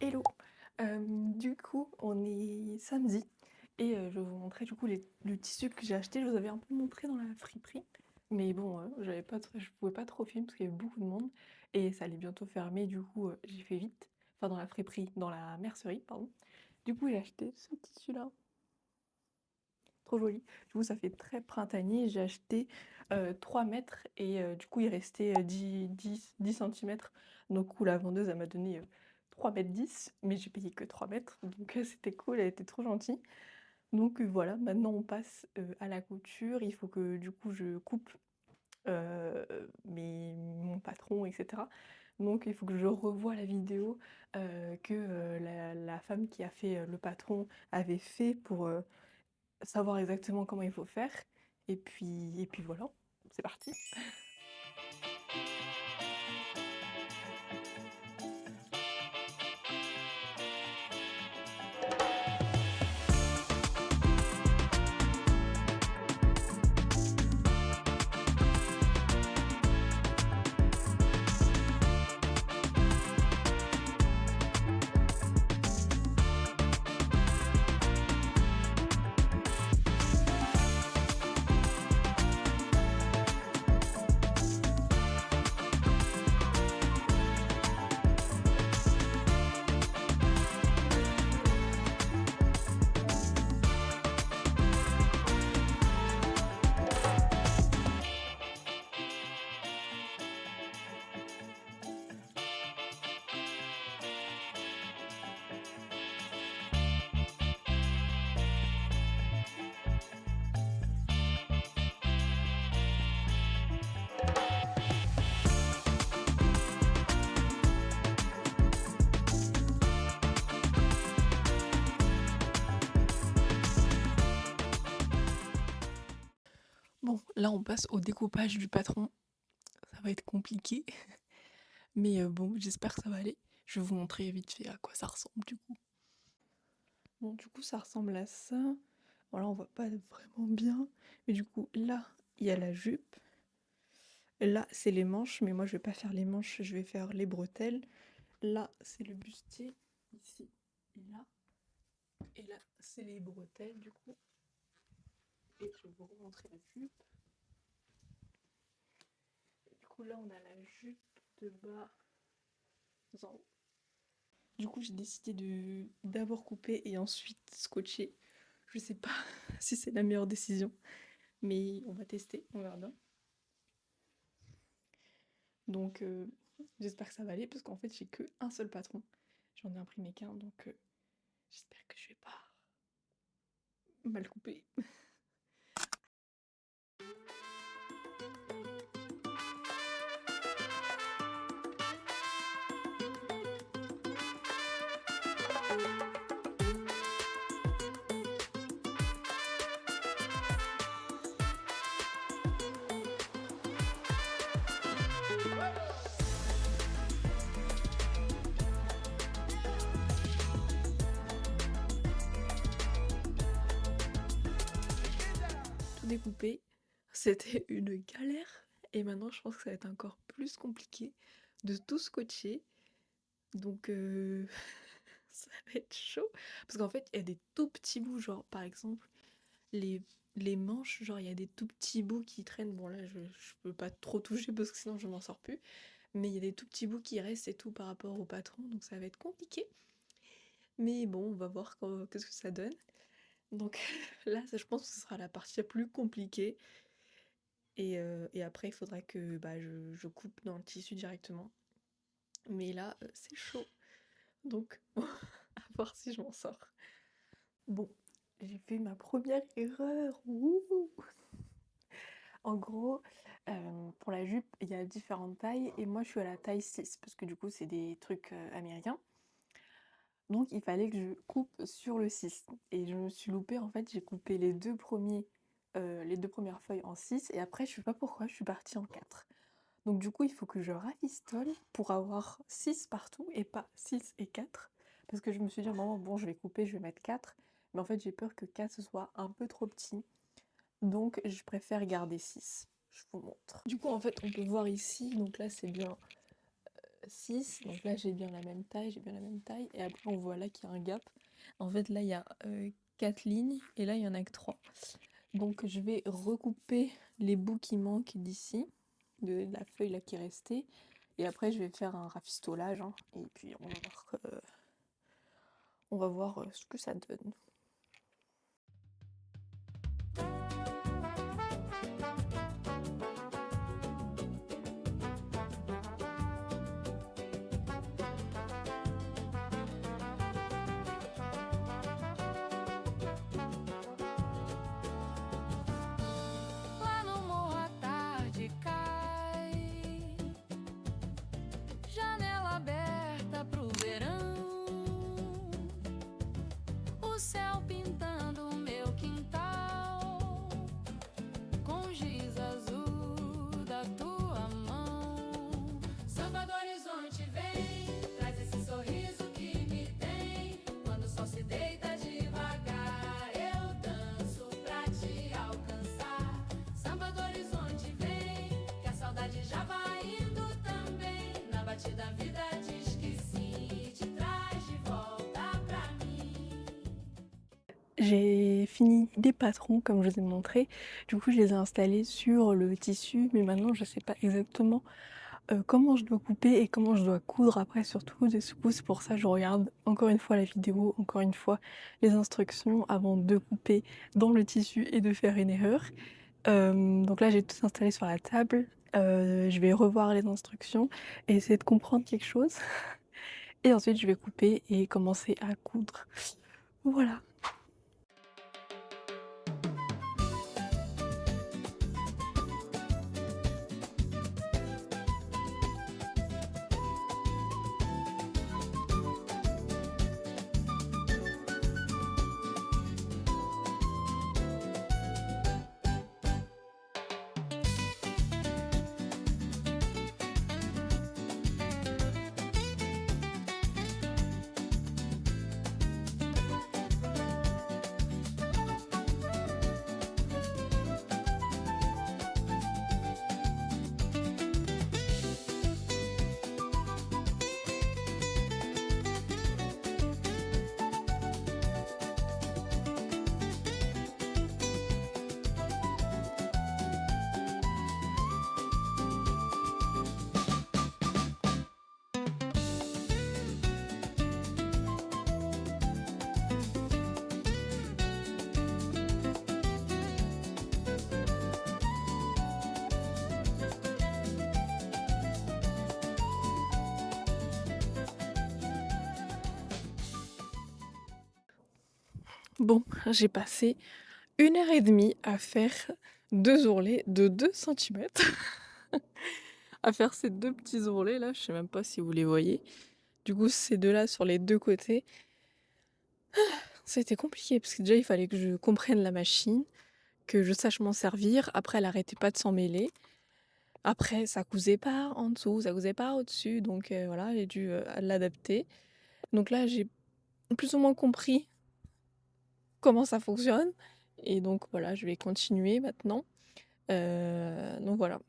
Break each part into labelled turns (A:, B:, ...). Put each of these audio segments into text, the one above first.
A: Hello! Du coup, on est samedi et je vais vous montrer du coup le tissu que j'ai acheté. Je vous avais un peu montré dans la friperie, mais bon, je pouvais pas trop filmer parce qu'il y avait beaucoup de monde et ça allait bientôt fermer. Du coup, j'ai fait vite. Enfin, dans la friperie, dans la mercerie, pardon. Du coup, j'ai acheté ce tissu-là. Trop joli. Du coup, ça fait très printanier. J'ai acheté 3 mètres et du coup, il restait 10 centimètres. Donc, où la vendeuse, elle m'a donné 3 mètres 10, mais j'ai payé que 3 mètres. Donc, c'était cool, elle était trop gentille. Donc, voilà, maintenant, on passe à la couture. Il faut que du coup, je coupe mon patron, etc. Donc, il faut que je revoie la vidéo que la femme qui a fait le patron avait fait pour savoir exactement comment il faut faire. Et puis voilà, c'est parti. Bon, là on passe au découpage du patron. Ça va être compliqué, mais bon, j'espère que ça va aller. Je vais vous montrer vite fait à quoi ça ressemble du coup. Bon, du coup, ça ressemble à ça. Voilà, on voit pas vraiment bien, mais du coup, là, il y a la jupe. Là, c'est les manches, mais moi, je vais pas faire les manches, je vais faire les bretelles. Là, c'est le bustier, ici et là. Et là, c'est les bretelles, du coup. Et je vais vous remontrer la jupe. Du coup, là, on a la jupe de bas en haut. Du coup, j'ai décidé de d'abord couper et ensuite scotcher. Je sais pas si c'est la meilleure décision, mais on va tester, on verra bien. Donc, j'espère que ça va aller parce qu'en fait, j'ai que un seul patron. J'en ai imprimé qu'un, donc j'espère que je vais pas mal couper. Tout découpé, c'était une galère. Et maintenant, je pense que ça va être encore plus compliqué de tout scotcher. Donc, ça va être chaud. Parce qu'en fait, il y a des tout petits bouts, genre par exemple, les, les manches, genre il y a des tout petits bouts qui traînent. Bon, là, je peux pas trop toucher parce que sinon je m'en sors plus. Mais il y a des tout petits bouts qui restent et tout par rapport au patron, donc ça va être compliqué. Mais bon, on va voir qu'est-ce que ça donne. Donc là, je pense que ce sera la partie la plus compliquée. Et après, il faudra que bah, je coupe dans le tissu directement. Mais là, c'est chaud. Donc, à voir si je m'en sors. Bon, j'ai fait ma première erreur. Wouhou. En gros, pour la jupe, il y a différentes tailles et moi je suis à la taille 6 parce que du coup c'est des trucs américains. Donc il fallait que je coupe sur le 6. Et je me suis loupée, en fait, j'ai coupé les deux premières feuilles en 6 et après je sais pas pourquoi je suis partie en 4. Donc du coup il faut que je rafistole pour avoir 6 partout et pas 6 et 4. Parce que je me suis dit à un moment, bon je vais couper, je vais mettre 4. Mais en fait j'ai peur que 4 ce soit un peu trop petit. Donc je préfère garder 6. Je vous montre. Du coup en fait on peut voir ici, donc là c'est bien 6. Donc là, j'ai bien la même taille, j'ai bien la même taille. Et après, on voit là qu'il y a un gap. En fait, là, il y a 4 lignes et là, il y en a que 3. Donc, je vais recouper les bouts qui manquent d'ici, de la feuille là qui est restée. Et après, je vais faire un rafistolage, hein, et puis on va voir ce que ça donne.
B: Lá no morro a tarde cai, janela aberta pro verão, o céu pintando meu quintal com giz azul da tua mão. Samba do horizonte vem, traz esse sorriso que me tem. Quando o sol se deita devagar, eu danço pra te alcançar. Samba do horizonte vem, que a saudade já vai indo também. Na batida a vida diz que sim, te traz de volta pra mim.
A: J'ai fini les patrons comme je vous ai montré. Du coup, je les ai installés sur le tissu, mais maintenant, je sais pas exactement comment je dois couper et comment je dois coudre après surtout. Du coup, c'est pour ça que je regarde encore une fois la vidéo, encore une fois les instructions avant de couper dans le tissu et de faire une erreur. Donc là, j'ai tout installé sur la table. Je vais revoir les instructions et essayer de comprendre quelque chose. Et ensuite, je vais couper et commencer à coudre. Voilà. Bon, j'ai passé 1 heure et demie à faire 2 ourlets de 2 centimètres. À faire ces 2 petits ourlets là, je sais même pas si vous les voyez. Du coup, ces 2 là sur les 2 côtés. C'était compliqué parce que déjà il fallait que je comprenne la machine, que je sache m'en servir. Après, elle arrêtait pas de s'en mêler. Après, ça cousait pas en dessous, ça cousait pas au-dessus, donc voilà, j'ai dû l'adapter. Donc là, j'ai plus ou moins compris comment ça fonctionne. Et donc voilà, je vais continuer maintenant. Donc voilà.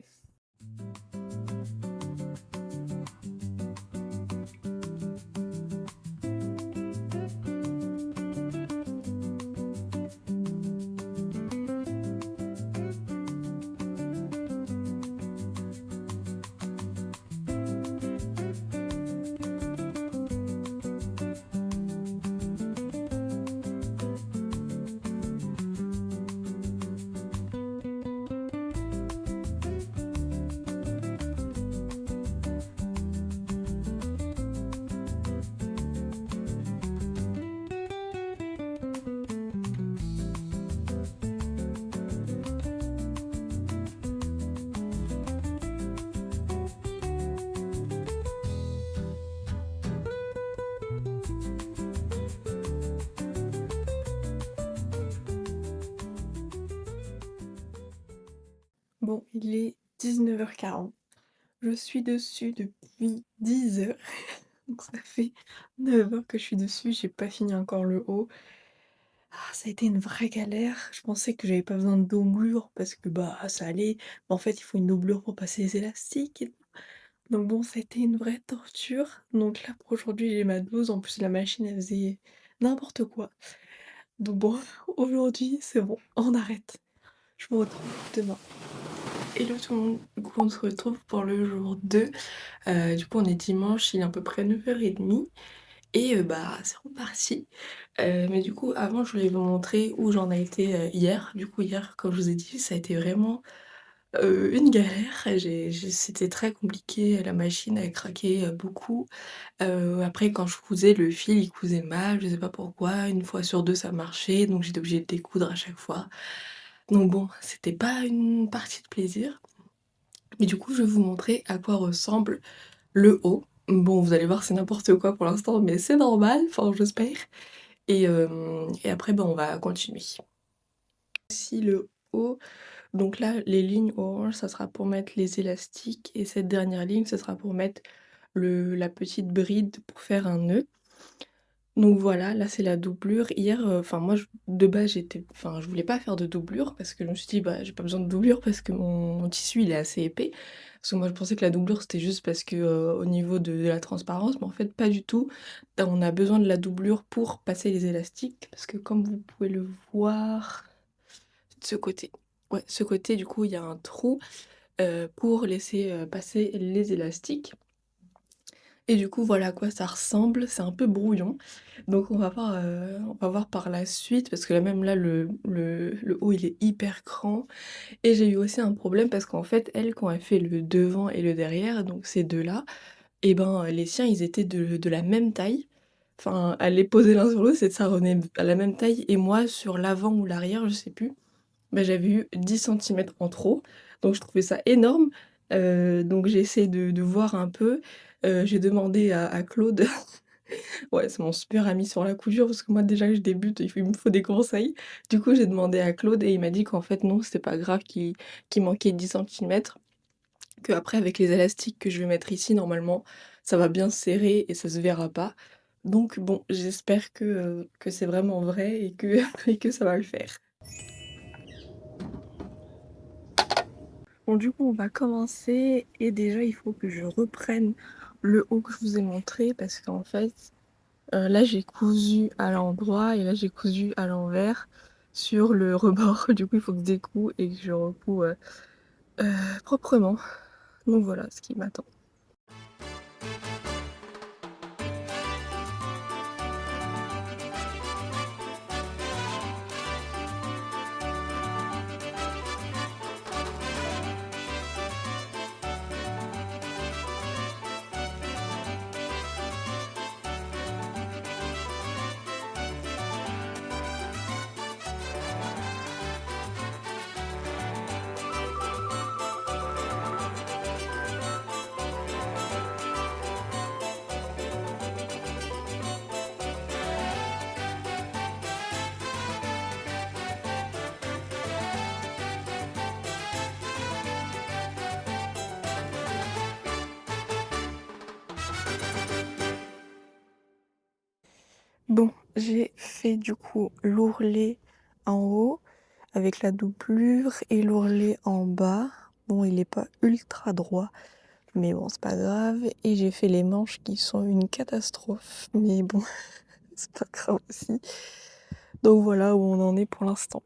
A: Bon, il est 19h40. Je suis dessus depuis 10 heures. Donc ça fait 9 heures que je suis dessus, j'ai pas fini encore le haut. Ah, ça a été une vraie galère. Je pensais que j'avais pas besoin de doublure parce que bah ça allait. Mais en fait, il faut une doublure pour passer les élastiques et tout. Donc bon, c'était une vraie torture. Donc là, pour aujourd'hui, j'ai ma dose. En plus, la machine, elle faisait n'importe quoi. Donc bon, aujourd'hui, c'est bon, on arrête. Je vous retrouve demain. Hello tout le monde, du coup on se retrouve pour le jour 2. Du coup on est dimanche, il est à peu près 9h30 et bah c'est reparti. Mais du coup avant je voulais vous montrer où j'en ai été hier. Du coup hier comme je vous ai dit ça a été vraiment une galère. C'était très compliqué, la machine elle craquait beaucoup. Après quand je cousais le fil il cousait mal, je sais pas pourquoi. Une fois sur deux ça marchait donc j'étais obligée de découdre à chaque fois. Donc bon c'était pas une partie de plaisir. Et du coup, je vais vous montrer à quoi ressemble le haut. Bon, vous allez voir, c'est n'importe quoi pour l'instant, mais c'est normal, enfin j'espère. Et après, ben, on va continuer. Voici le haut. Donc là, les lignes orange, ça sera pour mettre les élastiques. Et cette dernière ligne, ce sera pour mettre la petite bride pour faire un nœud. Donc voilà, là c'est la doublure. Hier, enfin moi de base je voulais pas faire de doublure parce que je me suis dit bah j'ai pas besoin de doublure parce que mon tissu il est assez épais. Parce que moi je pensais que la doublure c'était juste parce que au niveau de la transparence, mais en fait pas du tout. On a besoin de la doublure pour passer les élastiques parce que comme vous pouvez le voir de ce côté. Ouais, ce côté du coup il y a un trou pour laisser passer les élastiques. Et du coup, voilà à quoi ça ressemble, c'est un peu brouillon. Donc on va voir par la suite, parce que là même là, le haut, il est hyper grand. Et j'ai eu aussi un problème parce qu'en fait, elle, quand elle fait le devant et le derrière, donc ces deux-là, et ben les siens, ils étaient de la même taille. Enfin, elle les posait l'un sur l'autre, c'est ça revenait à la même taille. Et moi, sur l'avant ou l'arrière, je sais plus, bah, j'avais eu 10 centimètres en trop. Donc je trouvais ça énorme. Donc j'ai essayé de voir un peu. J'ai demandé à Claude, ouais, c'est mon super ami sur la couture, parce que moi déjà que je débute, il me faut des conseils. Du coup, j'ai demandé à Claude et il m'a dit qu'en fait non, c'était pas grave, qu'il manquait 10 centimètres, que après avec les élastiques que je vais mettre ici, normalement, ça va bien se serrer et ça se verra pas. Donc bon, j'espère que c'est vraiment vrai et que, et que ça va le faire. Bon, du coup, on va commencer et déjà, il faut que je reprenne le haut que je vous ai montré parce qu'en fait, là, j'ai cousu à l'endroit et là, j'ai cousu à l'envers sur le rebord. Du coup, il faut que je découe et que je recoue proprement. Donc voilà ce qui m'attend. Bon, j'ai fait du coup l'ourlet en haut avec la doublure et l'ourlet en bas. Bon, il est pas ultra droit, mais bon, c'est pas grave. Et j'ai fait les manches qui sont une catastrophe, mais bon, c'est pas grave aussi. Donc voilà où on en est pour l'instant.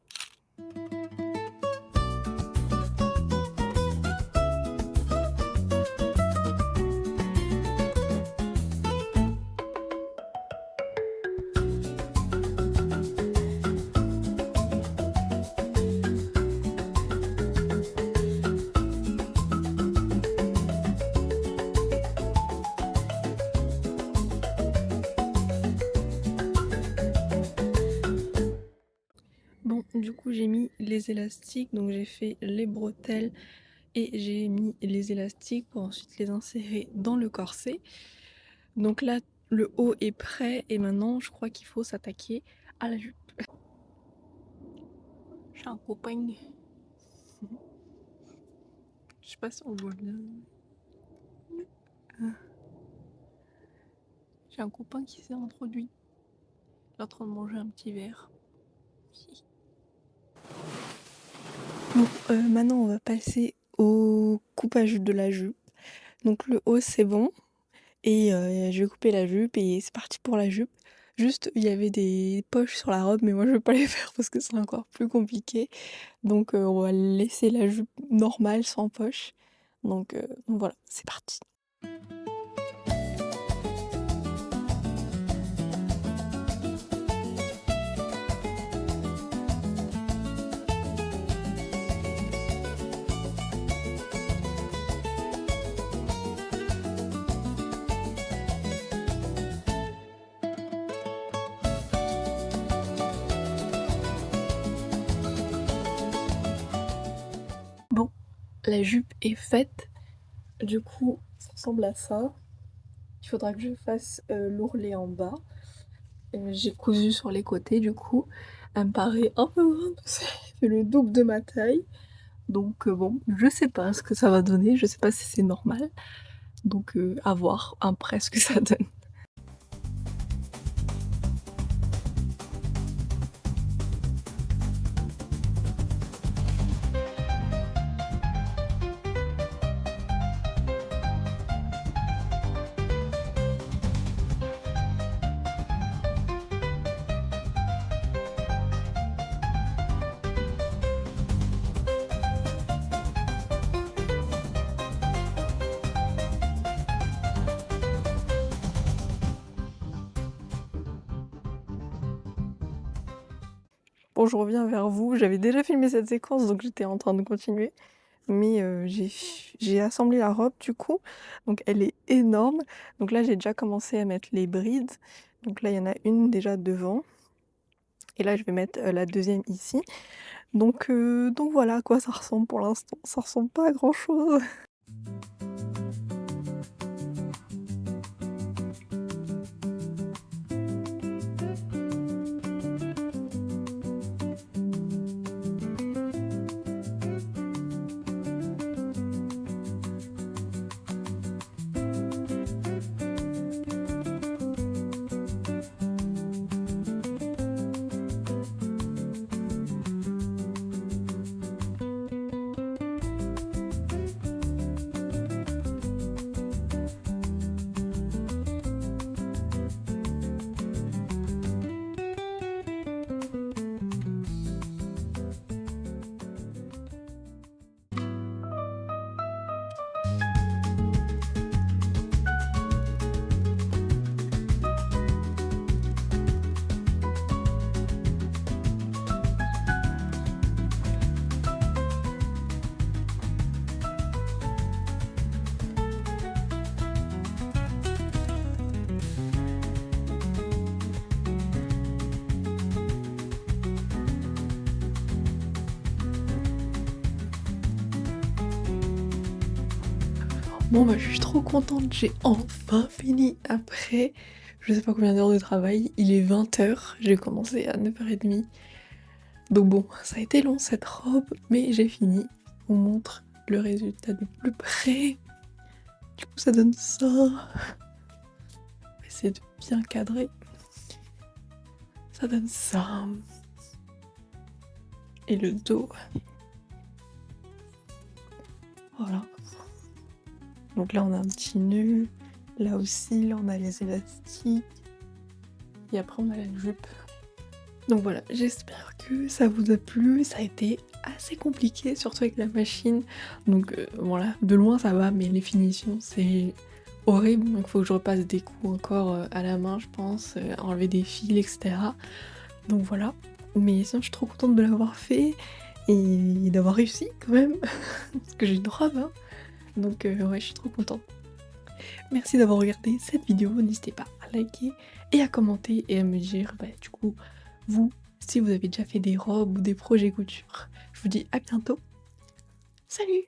A: Bon, du coup, j'ai mis les élastiques, donc j'ai fait les bretelles et j'ai mis les élastiques pour ensuite les insérer dans le corset. Donc là, le haut est prêt et maintenant, je crois qu'il faut s'attaquer à la jupe. J'ai un copain. Je sais pas si on voit bien. J'ai un copain qui s'est introduit. Il est en train de manger un petit verre. Bon, maintenant on va passer au coupage de la jupe. Donc le haut c'est bon et je vais couper la jupe et c'est parti pour la jupe. Juste, il y avait des poches sur la robe, mais moi je vais pas les faire parce que c'est encore plus compliqué. Donc on va laisser la jupe normale sans poche. Donc voilà, c'est parti. Bon, la jupe est faite. Du coup, ça ressemble à ça. Il faudra que je fasse l'ourlet en bas. J'ai cousu sur les côtés du coup. Elle me paraît un peu grande, ça fait le double de ma taille. Donc bon, je sais pas ce que ça va donner, je sais pas si c'est normal. Donc à voir après ce que ça donne. Bon, je reviens vers vous. J'avais déjà filmé cette séquence, donc j'étais en train de continuer. Mais j'ai assemblé la robe du coup. Donc elle est énorme. Donc là, j'ai déjà commencé à mettre les brides. Donc là, il y en a une déjà devant. Et là, je vais mettre la deuxième ici. Donc voilà à quoi ça ressemble pour l'instant. Ça ressemble pas à grand chose. Bon bah je suis trop contente, j'ai enfin fini après je sais pas combien d'heures de travail, il est 20h, j'ai commencé à 9h30. Donc bon, ça a été long cette robe, mais j'ai fini. On montre le résultat de plus près. Du coup ça donne ça. On va essayer de bien cadrer. Ça donne ça. Et le dos. Voilà. Donc là on a un petit nœud, là aussi, là on a les élastiques, et après on a la jupe. Donc voilà, j'espère que ça vous a plu, ça a été assez compliqué, surtout avec la machine. Donc voilà, de loin ça va, mais les finitions c'est horrible, donc faut que je repasse des coups encore à la main je pense, enlever des fils, etc. Donc voilà, mais sinon je suis trop contente de l'avoir fait, et d'avoir réussi quand même, parce que j'ai une robe hein. Donc ouais, je suis trop contente. Merci d'avoir regardé cette vidéo, n'hésitez pas à liker et à commenter et à me dire du coup, vous, si vous avez déjà fait des robes ou des projets couture. Je vous dis à bientôt. Salut!